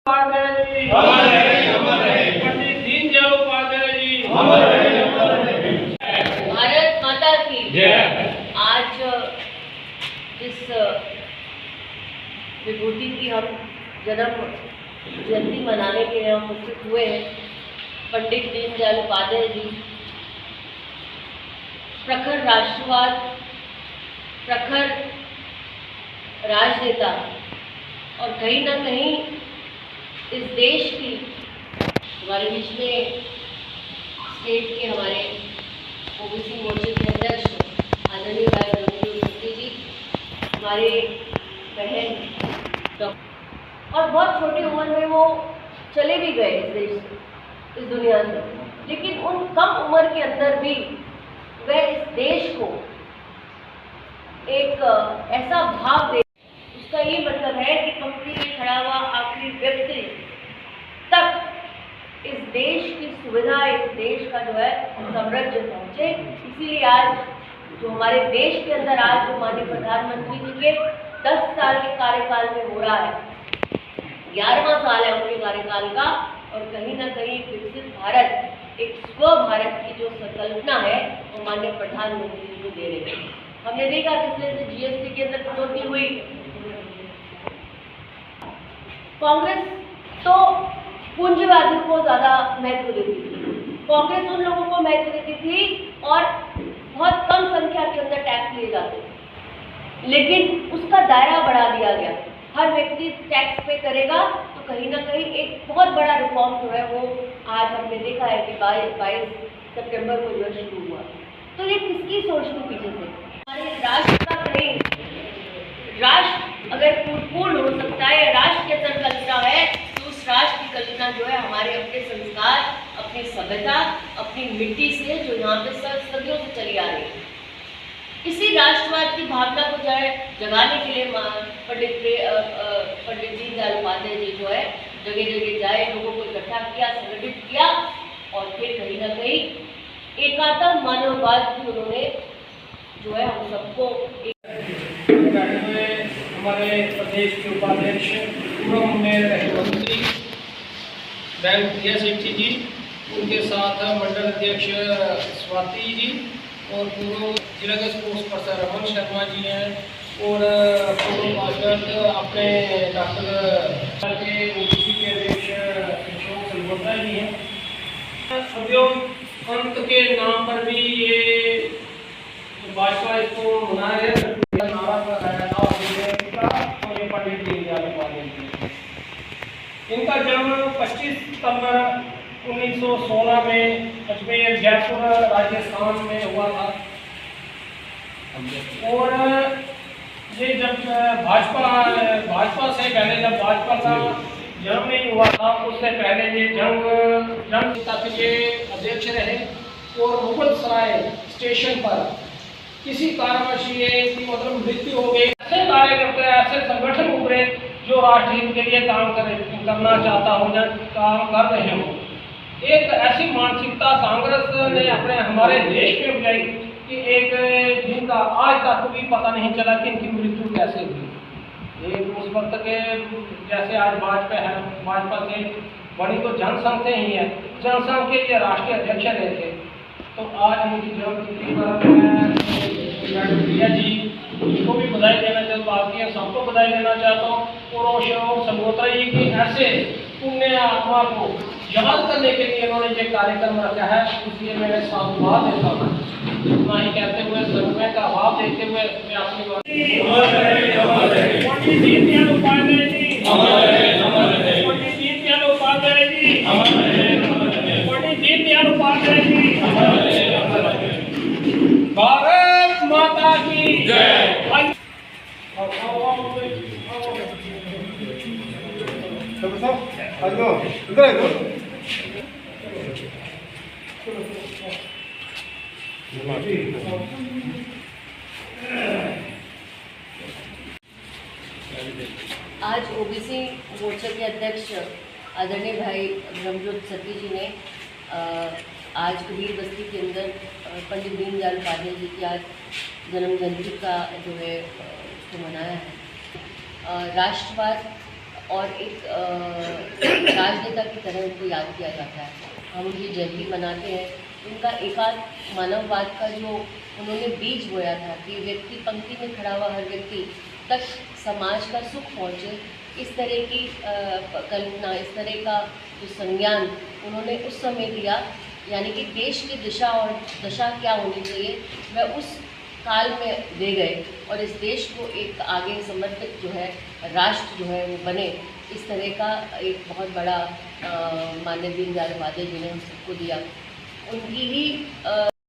पंडित दीनदयाल उपाध्याय जी भारत माता की जय। आज इस विभूति की हम जन्म जयंती मनाने के लिए उपस्थित हुए हैं। पंडित दीनदयाल उपाध्याय जी प्रखर राष्ट्रवाद, प्रखर राजनेता और कहीं ना कहीं इस देश की हमारे बीच में स्टेट के हमारे ओबीसी मोर्चे के अध्यक्ष आदरणीय भाई रमनजोत सत्ती जी, हमारे बहन और बहुत छोटी उम्र में वो चले भी गए इस देश से, इस दुनिया से, लेकिन उन कम उम्र के अंदर भी वह इस देश को एक ऐसा भाव दे, उसका ये मतलब है कि पंक्ति में खड़ा हुआ आखिरी व्यक्ति तक इस देश की सुविधा, इस देश का जो है साम्राज्य पहुंचे। इसीलिए आज जो हमारे देश के अंदर आज जो माननीय प्रधानमंत्री जी के 10 साल के कार्यकाल में हो रहा है, 11वां साल है उनके कार्यकाल का, और कहीं ना कहीं विकसित भारत, एक स्व भारत की जो संकल्पना है वो माननीय प्रधानमंत्री जी को दे रहे हैं। हमने देखा किस तरह से जीएसटी के अंदर कटौती हुई। कांग्रेस तो पूंजीवादी को ज्यादा महत्व देती थी, कांग्रेस उन लोगों को महत्व देती थी और बहुत कम संख्या के अंदर टैक्स लिए जाते थे, लेकिन उसका दायरा बढ़ा दिया गया। हर व्यक्ति टैक्स पे करेगा तो कहीं ना कहीं एक बहुत बड़ा रिफॉर्म जो है वो आज हमने देखा है कि 22 सितंबर को जो शुरू हुआ। तो ये किसकी सोच थी पीछे से? हमारे राष्ट्र का कहीं राष्ट्र अगर पूर्ण हो सकता है, राष्ट्र के अंदर कल्पना है, तो उस राष्ट्र की कल्पना जो है हमारे अपने संस्कार, अपनी सभ्यता, अपनी मिट्टी से जो यहाँ पे सदियों से चली आ रही है, इसी राष्ट्रवाद की भावना को जो है जगाने के लिए पंडित दीनदयाल उपाध्याय जी जो है जगह जगह जाए, लोगों को इकट्ठा किया, संगठित किया और फिर कहीं ना कहीं एकात्म मानववाद की उन्होंने जो है हम सबको हमारे प्रदेश के उपाध्यक्ष, पूर्व में रहे मंत्री बहन प्रिया सेठी जी, उनके साथ मंडल अध्यक्ष स्वाति जी और पूर्व जिला के स्पोर्ट्स पर्सन रमन शर्मा जी हैं और पूर्व पार्षद अपने डॉक्टर के ओबीसी के अध्यक्ष अशोक सलगोत्रा जी हैं। सदियों अंत के नाम पर भी ये भाजपा इसको मना रहे हैं, नारा लगाया था और ये पंडित दीनदयाल उपाध्याय जी। इनका जन्म 25 सितंबर 1916 में अजमेर जयपुर राजस्थान में हुआ था। और ये जब भाजपा से पहले, जब भाजपा का जन्म नहीं हुआ था, उससे पहले ये जंग के लिए अध्यक्ष रहे और मुगल सराय स्टेशन पर किसी कारणवश ये मतलब मृत्यु हो गई। ऐसे कार्यकर्ता, ऐसे संगठन उभरे जो राष्ट्र हित के लिए काम करना चाहता हो या काम कर रहे हो। एक ऐसी मानसिकता कांग्रेस ने अपने हमारे देश में उपजाई कि एक जिनका आज तक भी पता नहीं चला कि इनकी मृत्यु कैसे हुई। एक उस वक्त के जैसे आज भाजपा है, भाजपा से बड़ी तो जनसंघ से ही है, जनसंघ के लिए राष्ट्रीय अध्यक्ष रहे थे। तो आज उनकी जन्मतिथि पर प्रिया जी को भी बधाई देना चाहता हूँ, आपकी सबको बधाई देना चाहता हूँ और अशोक सलगोत्रा जी की ऐसे पुण्य आत्मा को याद करने के लिए इन्होंने ये कार्यक्रम रखा है, इसलिए मैं साधुवाद देता हूँ। इतना ही कहते हुए समय का अभाव देखते हुए मैं अपनी पंडित दीनदयाल उपाध्याय जी, पंडित दीनदयाल उपाध्याय जी, पंडित दीनदयाल उपाध्याय जी। भारत माता की जय। आज ओबीसी मोर्चा के अध्यक्ष आदरणीय भाई रमनजोत सत्ती जी ने आज कबीर बस्ती के अंदर पंडित दीनदयाल उपाध्याय जी की आज जन्म जयंती का जो है उसको मनाया है। राष्ट्रवाद और एक राजनेता की तरह उनको याद किया जाता है। हम उनकी जयंती मनाते हैं। उनका एकात्म मानववाद का जो उन्होंने बीज बोया था कि व्यक्ति पंक्ति में खड़ा हुआ हर व्यक्ति तक समाज का सुख पहुँचे, इस तरह की कल्पना, इस तरह का जो संज्ञान उन्होंने उस समय दिया, यानी कि देश की दिशा और दशा क्या होनी चाहिए वह उस काल में दे गए और इस देश को एक आगे समर्पित जो है राष्ट्र जो है वो बने, इस तरह का एक बहुत बड़ा माननीय दीनदयाल उपाध्याय जी ने हम सबको दिया। उनकी ही